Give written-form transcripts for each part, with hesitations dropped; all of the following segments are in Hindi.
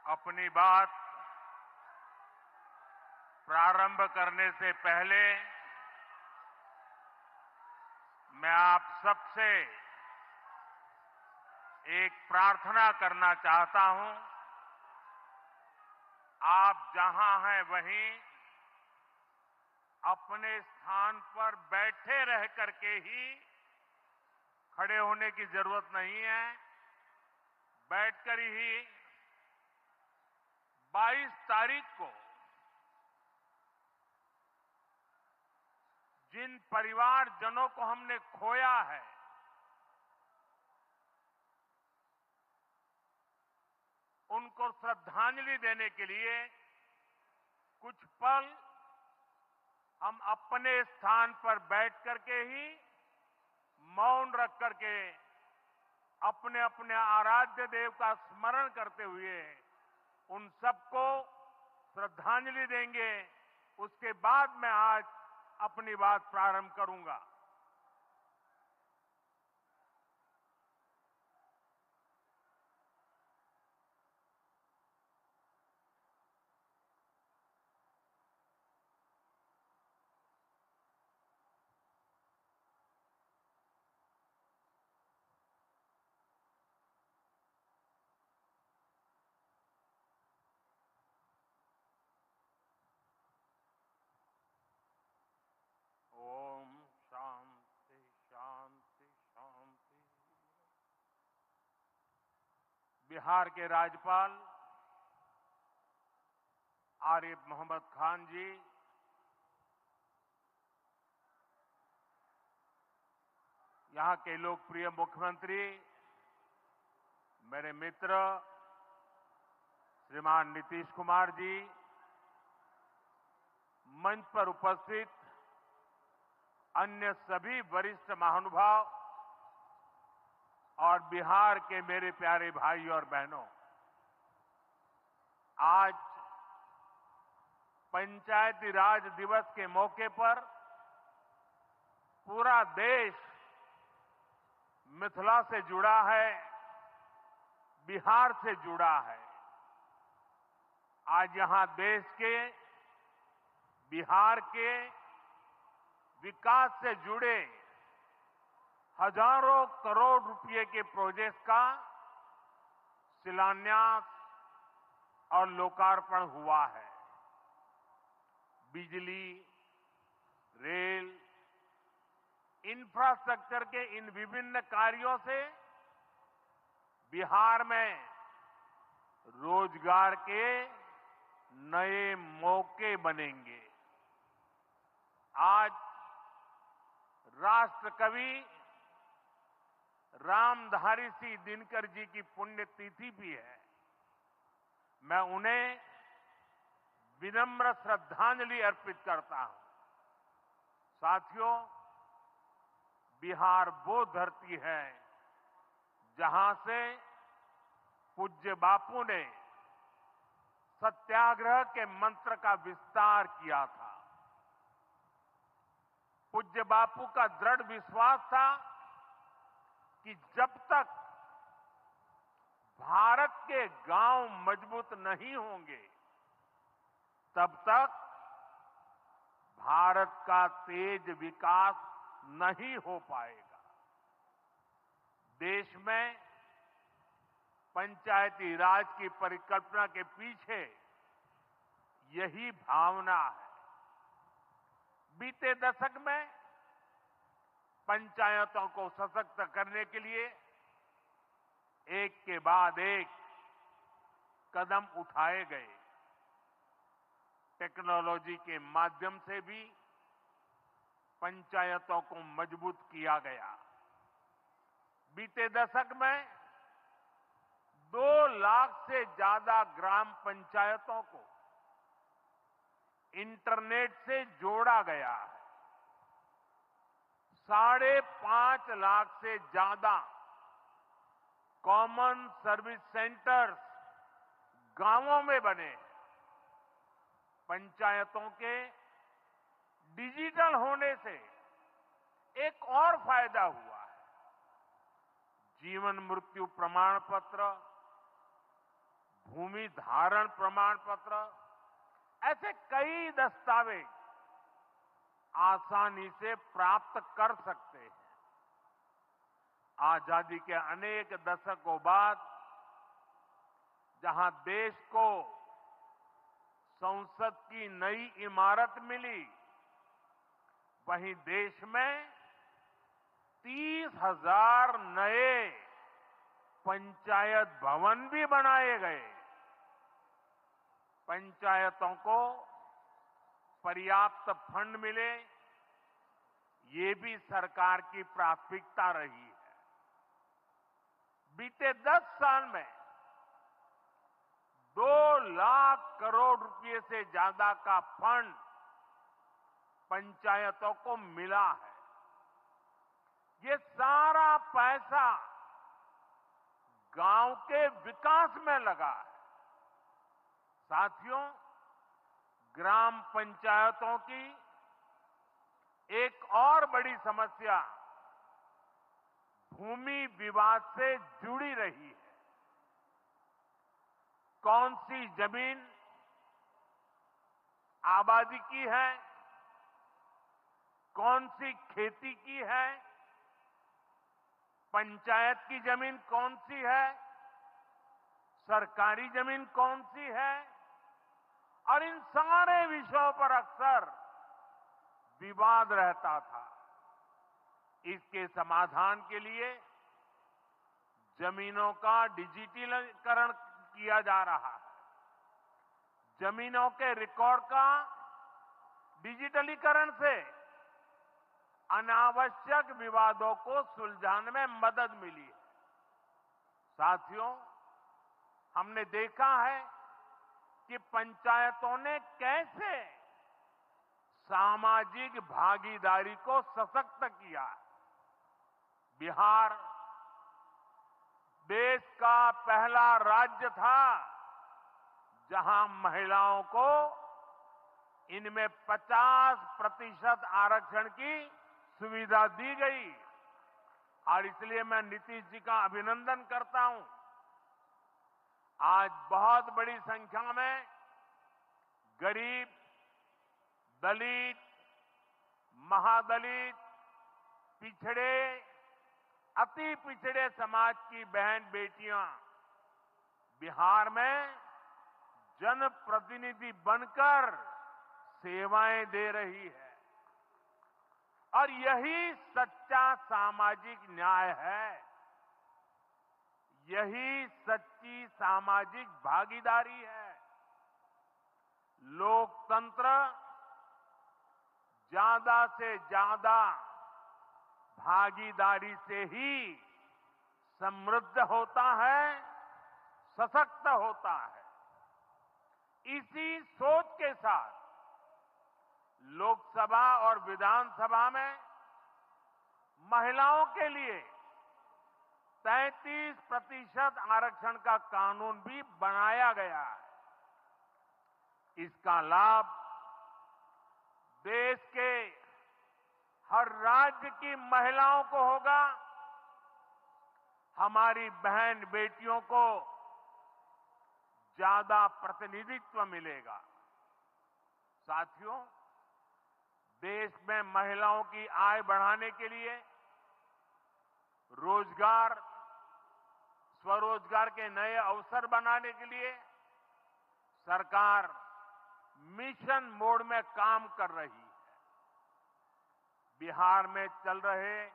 अपनी बात प्रारंभ करने से पहले मैं आप सबसे एक प्रार्थना करना चाहता हूं। आप जहां हैं वहीं अपने स्थान पर बैठे रह करके ही खड़े होने की जरूरत नहीं है। बैठकर ही 22 तारीख को जिन परिवारजनों को हमने खोया है, उनको श्रद्धांजलि देने के लिए कुछ पल हम अपने स्थान पर बैठ करके ही मौन रख करके अपने अपने आराध्य देव का स्मरण करते हुए उन सबको श्रद्धांजलि देंगे। उसके बाद मैं आज अपनी बात प्रारंभ करूंगा। ओम शांति शांति शांति। बिहार के राज्यपाल आरिफ मोहम्मद खान जी, यहां के लोकप्रिय मुख्यमंत्री मेरे मित्र श्रीमान नीतीश कुमार जी, मंच पर उपस्थित अन्य सभी वरिष्ठ महानुभाव और बिहार के मेरे प्यारे भाई और बहनों, आज पंचायती राज दिवस के मौके पर पूरा देश मिथिला से जुड़ा है, बिहार से जुड़ा है। आज यहां देश के, बिहार के विकास से जुड़े हजारों करोड़ रुपए के प्रोजेक्ट का शिलान्यास और लोकार्पण हुआ है। बिजली, रेल, इंफ्रास्ट्रक्चर के इन विभिन्न कार्यों से बिहार में रोजगार के नए मौके बनेंगे। आज राष्ट्र कवि रामधारी सिंह दिनकर जी की पुण्यतिथि भी है। मैं उन्हें विनम्र श्रद्धांजलि अर्पित करता हूं। साथियों, बिहार वो धरती है जहां से पूज्य बापू ने सत्याग्रह के मंत्र का विस्तार किया था। पूज्य बापू का दृढ़ विश्वास था कि जब तक भारत के गांव मजबूत नहीं होंगे, तब तक भारत का तेज विकास नहीं हो पाएगा। देश में पंचायती राज की परिकल्पना के पीछे यही भावना है। बीते दशक में पंचायतों को सशक्त करने के लिए एक के बाद एक कदम उठाए गए। टेक्नोलॉजी के माध्यम से भी पंचायतों को मजबूत किया गया। बीते दशक में 2 लाख से ज्यादा ग्राम पंचायतों को इंटरनेट से जोड़ा गया है। 5.5 लाख से ज्यादा कॉमन सर्विस सेंटर्स गांवों में बने। पंचायतों के डिजिटल होने से एक और फायदा हुआ है। जीवन मृत्यु प्रमाण पत्र, भूमि धारण प्रमाण पत्र, ऐसे कई दस्तावेज आसानी से प्राप्त कर सकते हैं। आजादी के अनेक दशकों बाद जहां देश को संसद की नई इमारत मिली, वहीं देश में 30,000 नए पंचायत भवन भी बनाए गए। पंचायतों को पर्याप्त फंड मिले, ये भी सरकार की प्राथमिकता रही है। बीते 10 साल में 2 लाख करोड़ रुपए से ज्यादा का फंड पंचायतों को मिला है। ये सारा पैसा गांव के विकास में लगा है। साथियों, ग्राम पंचायतों की एक और बड़ी समस्या भूमि विवाद से जुड़ी रही है। कौन सी जमीन आबादी की है, कौन सी खेती की है, पंचायत की जमीन कौन सी है, सरकारी जमीन कौन सी है, और इन सारे विषयों पर अक्सर विवाद रहता था। इसके समाधान के लिए जमीनों का डिजिटलीकरण किया जा रहा है। जमीनों के रिकॉर्ड का डिजिटलीकरण से अनावश्यक विवादों को सुलझाने में मदद मिली है। साथियों, हमने देखा है कि पंचायतों ने कैसे सामाजिक भागीदारी को सशक्त किया। बिहार देश का पहला राज्य था जहां महिलाओं को इनमें 50% आरक्षण की सुविधा दी गई, और इसलिए मैं नीतीश जी का अभिनंदन करता हूं। आज बहुत बड़ी संख्या में गरीब, दलित, महादलित, पिछड़े, अति पिछड़े समाज की बहन बेटियां बिहार में जनप्रतिनिधि बनकर सेवाएं दे रही है, और यही सच्चा सामाजिक न्याय है। यही सच्ची सामाजिक भागीदारी है। लोकतंत्र ज्यादा से ज्यादा भागीदारी से ही समृद्ध होता है, सशक्त होता है। इसी सोच के साथ लोकसभा और विधानसभा में महिलाओं के लिए 33% आरक्षण का कानून भी बनाया गया है। इसका लाभ देश के हर राज्य की महिलाओं को होगा। हमारी बहन बेटियों को ज्यादा प्रतिनिधित्व मिलेगा। साथियों, देश में महिलाओं की आय बढ़ाने के लिए रोजगार, स्वरोजगार के नए अवसर बनाने के लिए सरकार मिशन मोड में काम कर रही है। बिहार में चल रहे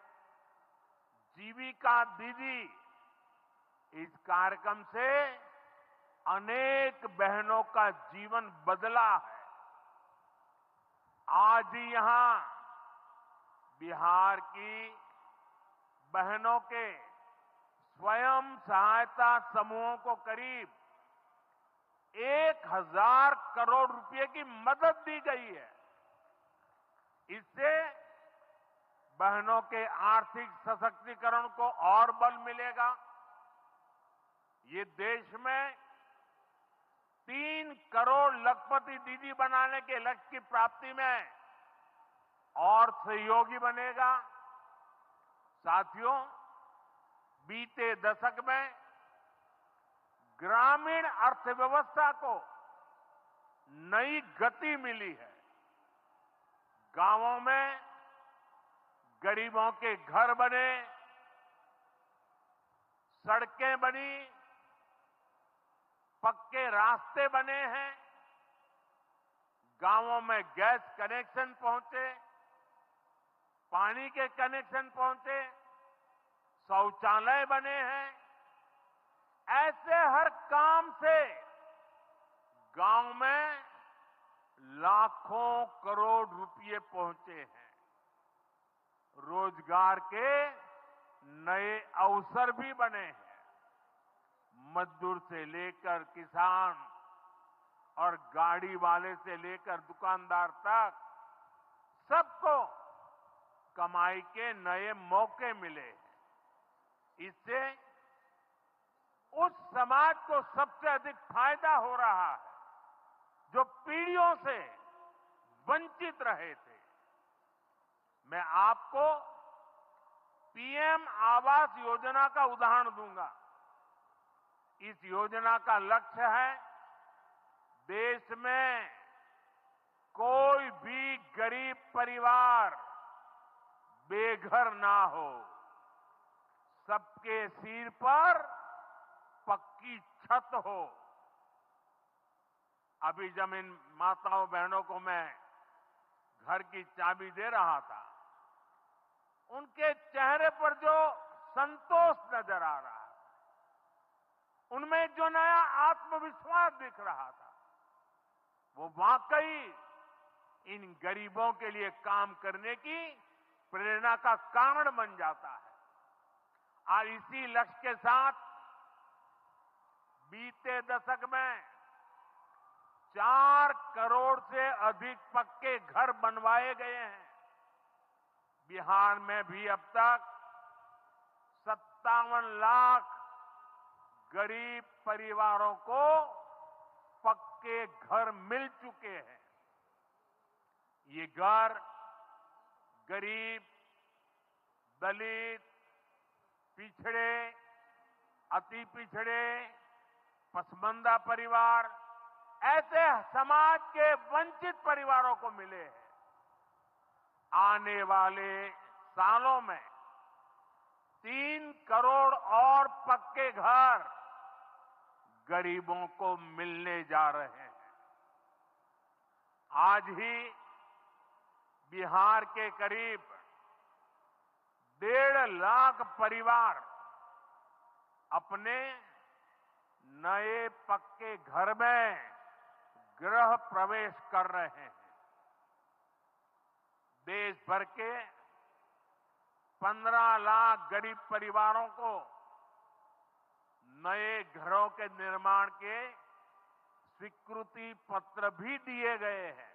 जीविका दीदी इस कार्यक्रम से अनेक बहनों का जीवन बदला है। आज ही यहां बिहार की बहनों के स्वयं सहायता समूहों को करीब 1,000 करोड़ रुपए की मदद दी गई है। इससे बहनों के आर्थिक सशक्तिकरण को और बल मिलेगा। ये देश में 3 करोड़ लखपति दीदी बनाने के लक्ष्य की प्राप्ति में और सहयोगी बनेगा। साथियों, बीते दशक में ग्रामीण अर्थव्यवस्था को नई गति मिली है। गांवों में गरीबों के घर बने, सड़कें बनी, पक्के रास्ते बने हैं, गांवों में गैस कनेक्शन पहुंचे, पानी के कनेक्शन पहुंचे, शौचालय बने हैं। ऐसे हर काम से गांव में लाखों करोड़ रुपए पहुंचे हैं। रोजगार के नए अवसर भी बने हैं। मजदूर से लेकर किसान और गाड़ी वाले से लेकर दुकानदार तक सबको कमाई के नए मौके मिले। इससे उस समाज को सबसे अधिक फायदा हो रहा है जो पीढ़ियों से वंचित रहे थे। मैं आपको पीएम आवास योजना का उदाहरण दूंगा। इस योजना का लक्ष्य है देश में कोई भी गरीब परिवार बेघर ना हो, सबके सिर पर पक्की छत हो। अभी जब इन माताओं बहनों को मैं घर की चाबी दे रहा था, उनके चेहरे पर जो संतोष नजर आ रहा था, उनमें जो नया आत्मविश्वास दिख रहा था, वो वाकई इन गरीबों के लिए काम करने की प्रेरणा का कारण बन जाता है। और इसी लक्ष्य के साथ बीते दशक में 4 करोड़ से अधिक पक्के घर बनवाए गए हैं। बिहार में भी अब तक 57 लाख गरीब परिवारों को पक्के घर मिल चुके हैं। ये घर गरीब, दलित, पिछड़े, अति पिछड़े, पसमानदा परिवार, ऐसे समाज के वंचित परिवारों को मिले हैं। आने वाले सालों में 3 करोड़ और पक्के घर गरीबों को मिलने जा रहे हैं। आज ही बिहार के करीब 1.5 लाख परिवार अपने नए पक्के घर में गृह प्रवेश कर रहे हैं। देश भर के 15 लाख गरीब परिवारों को नए घरों के निर्माण के स्वीकृति पत्र भी दिए गए हैं।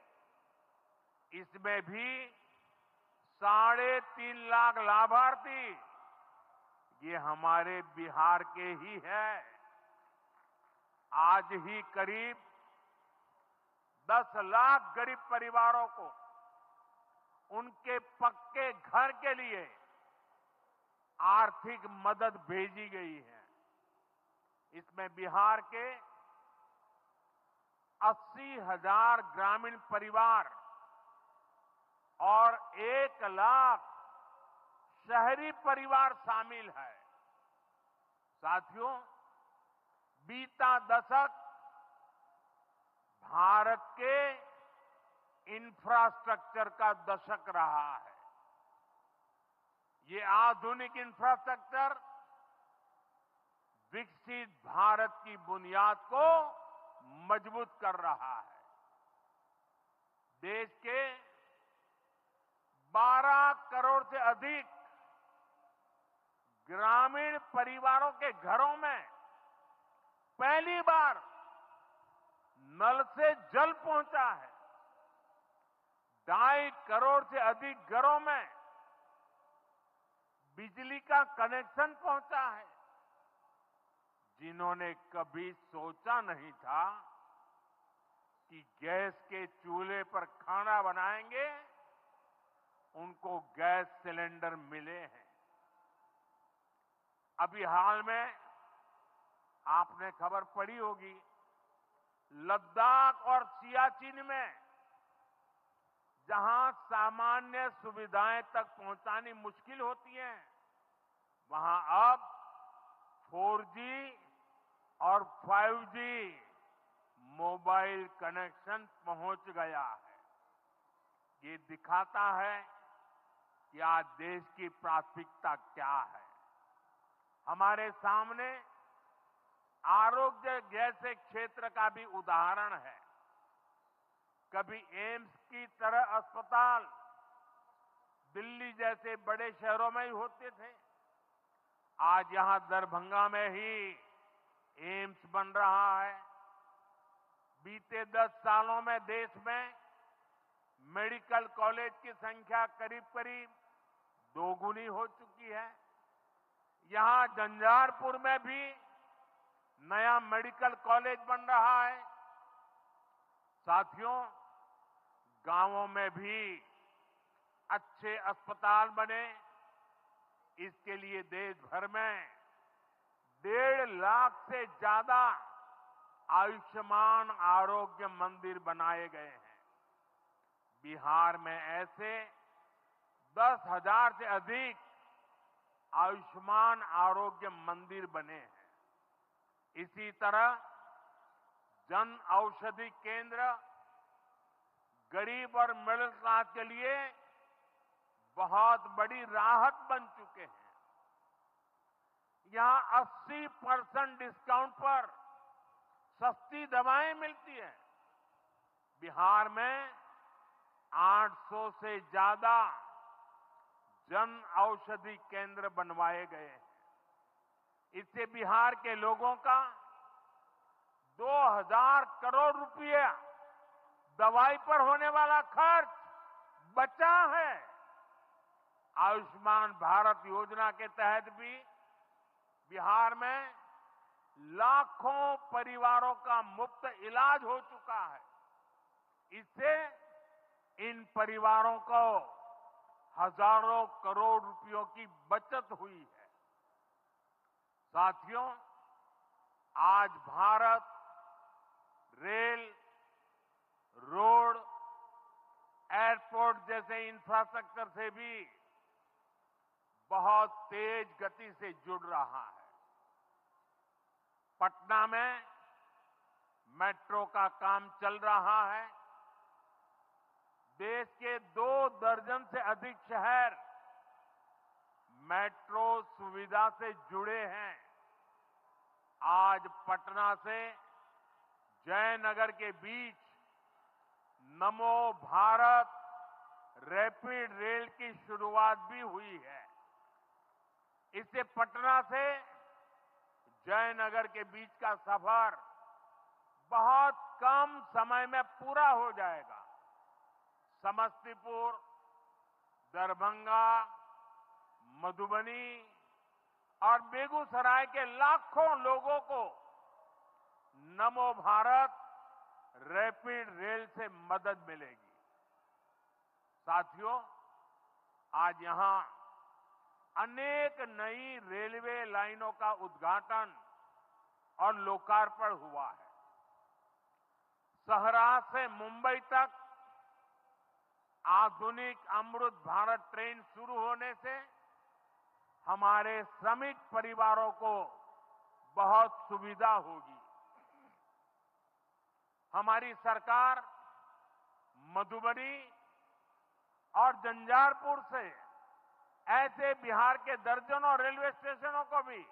इसमें भी 3.5 लाख लाभार्थी ये हमारे बिहार के ही हैं। आज ही करीब 10 लाख गरीब परिवारों को उनके पक्के घर के लिए आर्थिक मदद भेजी गई है। इसमें बिहार के 80,000 ग्रामीण परिवार और 1 लाख शहरी परिवार शामिल है। साथियों, बीता दशक भारत के इंफ्रास्ट्रक्चर का दशक रहा है। ये आधुनिक इंफ्रास्ट्रक्चर विकसित भारत की बुनियाद को मजबूत कर रहा है। देश के 12 करोड़ से अधिक ग्रामीण परिवारों के घरों में पहली बार नल से जल पहुंचा है। 2.5 करोड़ से अधिक घरों में बिजली का कनेक्शन पहुंचा है। जिन्होंने कभी सोचा नहीं था कि गैस के चूल्हे पर खाना बनाएंगे, उनको गैस सिलेंडर मिले हैं। अभी हाल में आपने खबर पढ़ी होगी, लद्दाख और सियाचिन में जहां सामान्य सुविधाएं तक पहुंचानी मुश्किल होती है, वहां अब 4G और 5G मोबाइल कनेक्शन पहुंच गया है। ये दिखाता है कि आज देश की प्राथमिकता क्या है। हमारे सामने आरोग्य जैसे क्षेत्र का भी उदाहरण है। कभी एम्स की तरह अस्पताल दिल्ली जैसे बड़े शहरों में ही होते थे, आज यहां दरभंगा में ही एम्स बन रहा है। बीते 10 सालों में देश में मेडिकल कॉलेज की संख्या करीब करीब दोगुनी हो चुकी है। यहां झंझारपुर में भी नया मेडिकल कॉलेज बन रहा है। साथियों, गांवों में भी अच्छे अस्पताल बने, इसके लिए देश भर में 1.5 लाख से ज्यादा आयुष्मान आरोग्य मंदिर बनाए गए हैं। बिहार में ऐसे 10,000 से अधिक आयुष्मान आरोग्य मंदिर बने हैं। इसी तरह जन औषधि केंद्र गरीब और मिडिल क्लास के लिए बहुत बड़ी राहत बन चुके हैं। यहां 80% डिस्काउंट पर सस्ती दवाएं मिलती हैं। बिहार में 800 से ज्यादा जन औषधि केंद्र बनवाए गए हैं। इससे बिहार के लोगों का 2,000 करोड़ रुपया दवाई पर होने वाला खर्च बचा है। आयुष्मान भारत योजना के तहत भी बिहार में लाखों परिवारों का मुफ्त इलाज हो चुका है। इससे इन परिवारों को हजारों करोड़ रुपयों की बचत हुई है। साथियों, आज भारत रेल, रोड, एयरपोर्ट जैसे इंफ्रास्ट्रक्चर से भी बहुत तेज गति से जुड़ रहा है। पटना में मेट्रो का काम चल रहा है। देश के 2 दर्जन से अधिक शहर मेट्रो सुविधा से जुड़े हैं। आज पटना से जयनगर के बीच नमो भारत रैपिड रेल की शुरुआत भी हुई है। इससे पटना से जयनगर के बीच का सफर बहुत कम समय में पूरा हो जाएगा। समस्तीपुर, दरभंगा, मधुबनी और बेगूसराय के लाखों लोगों को नमो भारत रैपिड रेल से मदद मिलेगी। साथियों, आज यहां अनेक नई रेलवे लाइनों का उद्घाटन और लोकार्पण हुआ है। सहरा से मुंबई तक आधुनिक अमृत भारत ट्रेन शुरू होने से हमारे श्रमिक परिवारों को बहुत सुविधा होगी। हमारी सरकार मधुबनी और झंझारपुर से ऐसे बिहार के दर्जनों रेलवे स्टेशनों को भी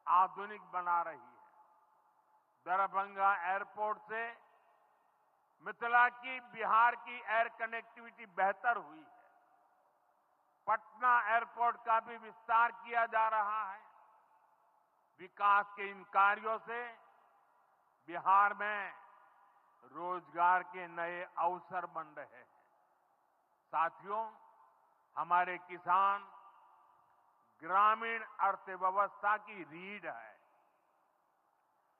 आधुनिक बना रही है। दरभंगा एयरपोर्ट से मिथिला की बिहार की एयर कनेक्टिविटी बेहतर हुई है। पटना एयरपोर्ट का भी विस्तार किया जा रहा है। विकास के इन कार्यों से बिहार में रोजगार के नए अवसर बन रहे हैं। साथियों, हमारे किसान ग्रामीण अर्थव्यवस्था की रीढ़ है।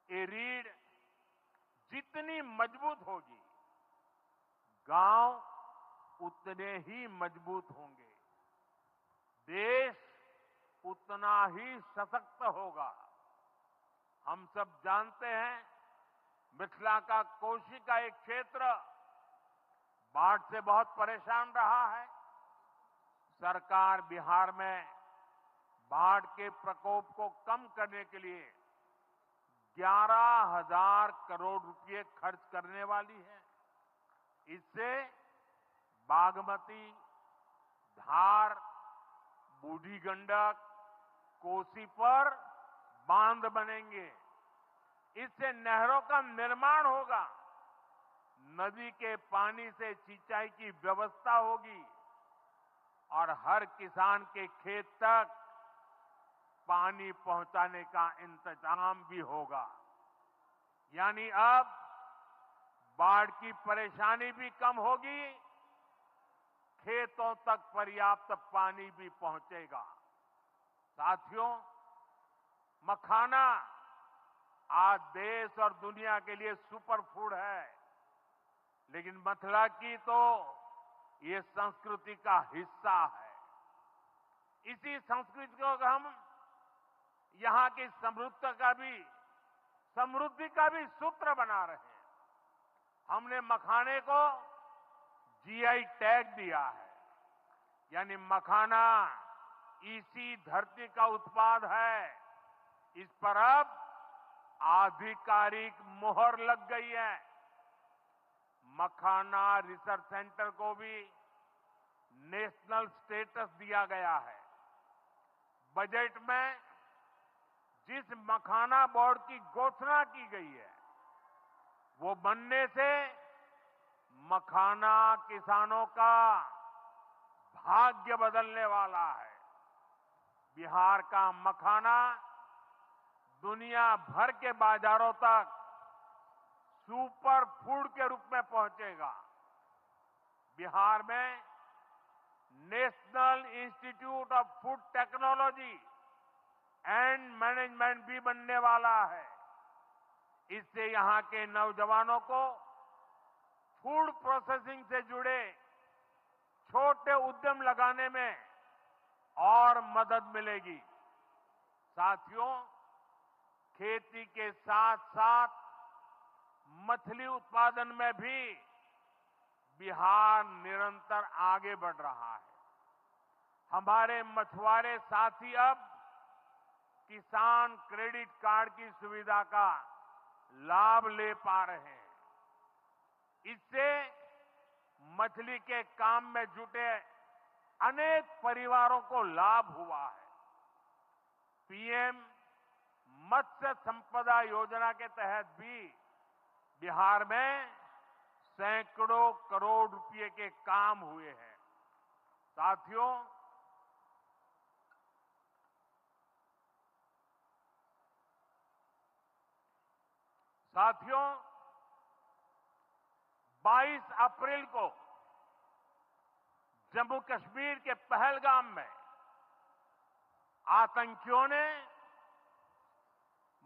ये रीढ़ जितनी मजबूत होगी, गांव उतने ही मजबूत होंगे, देश उतना ही सशक्त होगा। हम सब जानते हैं मिथिला का कोशी का एक क्षेत्र बाढ़ से बहुत परेशान रहा है। सरकार बिहार में बाढ़ के प्रकोप को कम करने के लिए 11,000 करोड़ रुपए खर्च करने वाली है। इससे बागमती, धार, बूढ़ी गंडक, कोसी पर बांध बनेंगे। इससे नहरों का निर्माण होगा, नदी के पानी से सिंचाई की व्यवस्था होगी और हर किसान के खेत तक पानी पहुंचाने का इंतजाम भी होगा। यानी अब बाढ़ की परेशानी भी कम होगी, खेतों तक पर्याप्त पानी भी पहुंचेगा। साथियों, मखाना आज देश और दुनिया के लिए सुपर फूड है, लेकिन मिथिला की तो ये संस्कृति का हिस्सा है। इसी संस्कृति को हम यहां की समृद्धि का भी सूत्र बना रहे हैं। हमने मखाने को जीआई टैग दिया है, यानी मखाना इसी धरती का उत्पाद है। इस पर अब आधिकारिक मोहर लग गई है। मखाना रिसर्च सेंटर को भी नेशनल स्टेटस दिया गया है। बजट में जिस मखाना बोर्ड की घोषणा की गई है, वो बनने से मखाना किसानों का भाग्य बदलने वाला है। बिहार का मखाना दुनिया भर के बाजारों तक सुपर फूड के रूप में पहुंचेगा। बिहार में national institute of food technology and management भी बनने वाला है। इससे यहां के नौजवानों को फूड प्रोसेसिंग से जुड़े छोटे उद्यम लगाने में और मदद मिलेगी। साथियों, खेती के साथ साथ मछली उत्पादन में भी बिहार निरंतर आगे बढ़ रहा है। हमारे मछुआरे साथी अब किसान क्रेडिट कार्ड की सुविधा का लाभ ले पा रहे हैं। इससे मछली के काम में जुटे अनेक परिवारों को लाभ हुआ है। पीएम मत्स्य संपदा योजना के तहत भी बिहार में सैकड़ों करोड़ रुपए के काम हुए हैं। साथियों, साथियों 22 अप्रैल को जम्मू कश्मीर के पहलगाम में आतंकियों ने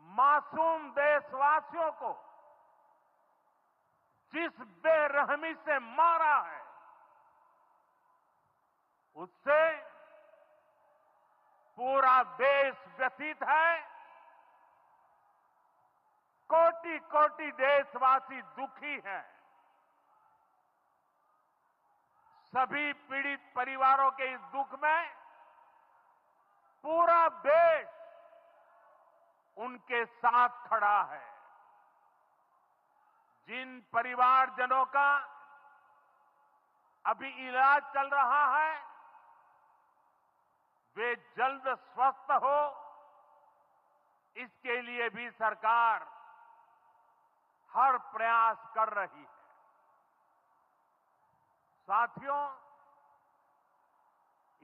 मासूम देशवासियों को जिस बेरहमी से मारा है, उससे पूरा देश व्यथित है। कोटि कोटि देशवासी दुखी हैं। सभी पीड़ित परिवारों के इस दुख में पूरा देश उनके साथ खड़ा है। जिन परिवारजनों का अभी इलाज चल रहा है, वे जल्द स्वस्थ हो, इसके लिए भी सरकार हर प्रयास कर रही है। साथियों,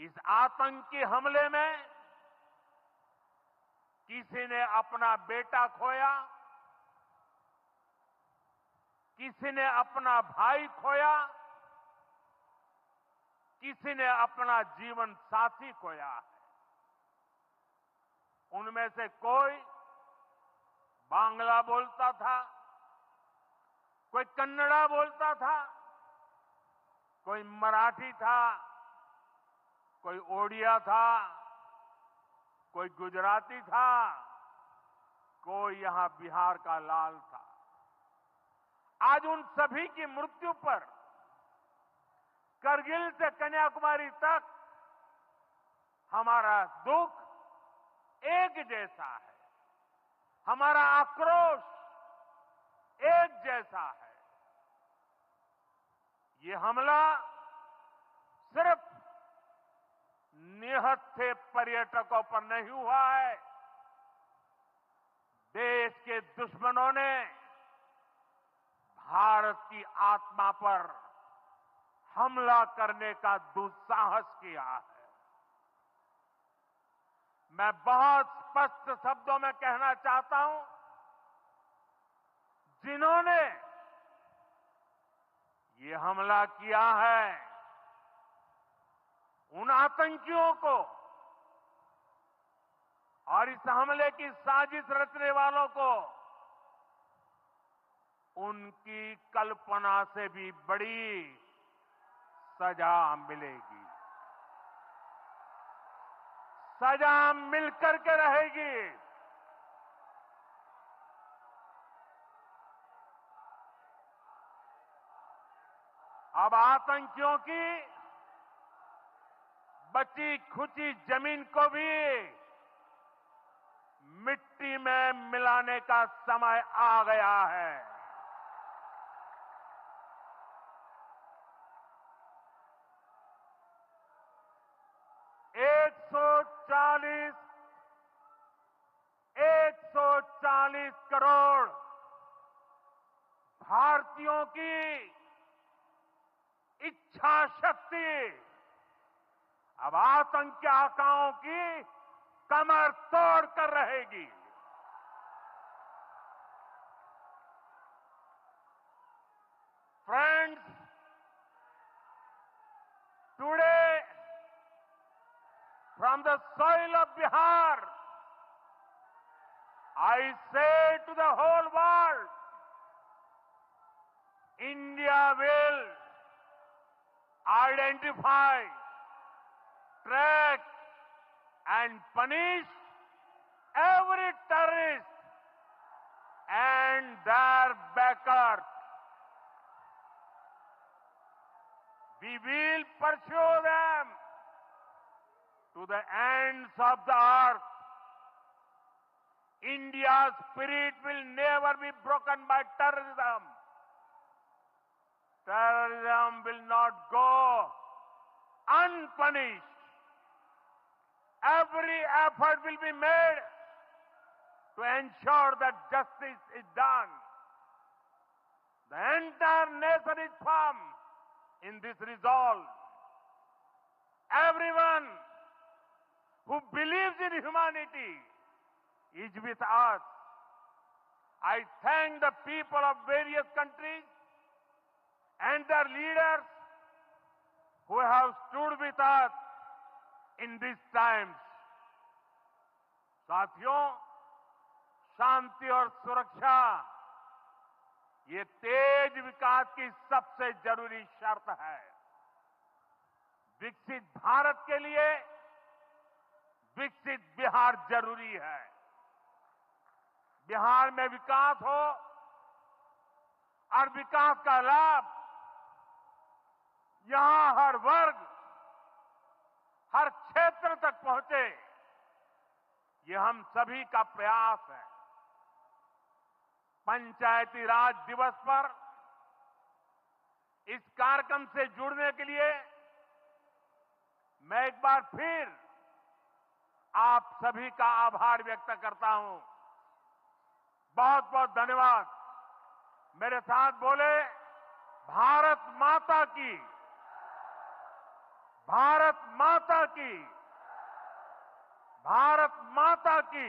इस आतंकी हमले में किसी ने अपना बेटा खोया, किसी ने अपना भाई खोया, किसी ने अपना जीवन साथी खोया है। उनमें से कोई बांग्ला बोलता था, कोई कन्नड़ा बोलता था, कोई मराठी था, कोई ओडिया था, कोई गुजराती था, कोई यहां बिहार का लाल था। आज उन सभी की मृत्यु पर करगिल से कन्याकुमारी तक हमारा दुख एक जैसा है, हमारा आक्रोश एक जैसा है। ये हमला सिर्फ निहत्थे पर्यटकों पर नहीं हुआ है, देश के दुश्मनों ने भारत की आत्मा पर हमला करने का दुस्साहस किया है। मैं बहुत स्पष्ट शब्दों में कहना चाहता हूं, जिन्होंने ये हमला किया है, उन आतंकियों को और इस हमले की साजिश रचने वालों को उनकी कल्पना से भी बड़ी सजा मिलेगी, सजा मिलकर के रहेगी। अब आतंकियों की बची खुची जमीन को भी मिट्टी में मिलाने का समय आ गया है। एक सौ चालीस करोड़ भारतीयों की इच्छा शक्ति अब आतंकी आकाओं की कमर तोड़ कर रहेगी। Friends, today from the soil of Bihar, I say to the whole world, India will identify, track and punish every terrorist and their backers. We will pursue them to the ends of the earth. India's spirit will never be broken by terrorism. Terrorism will not go unpunished. Every effort will be made to ensure that justice is done. The entire nation is firm in this resolve. Everyone who believes in humanity is with us. I thank the people of various countries and their leaders who have stood with us in these times. साथियों, शांति और सुरक्षा ये तेज विकास की सबसे जरूरी शर्त है। विकसित भारत के लिए विकसित बिहार जरूरी है। बिहार में विकास हो और विकास का लाभ यहां हर वर्ग, हर क्षेत्र तक पहुंचे, ये हम सभी का प्रयास है। पंचायती राज दिवस पर इस कार्यक्रम से जुड़ने के लिए मैं एक बार फिर आप सभी का आभार व्यक्त करता हूं। बहुत बहुत धन्यवाद। मेरे साथ बोले, भारत माता की, भारत माता की, भारत माता की।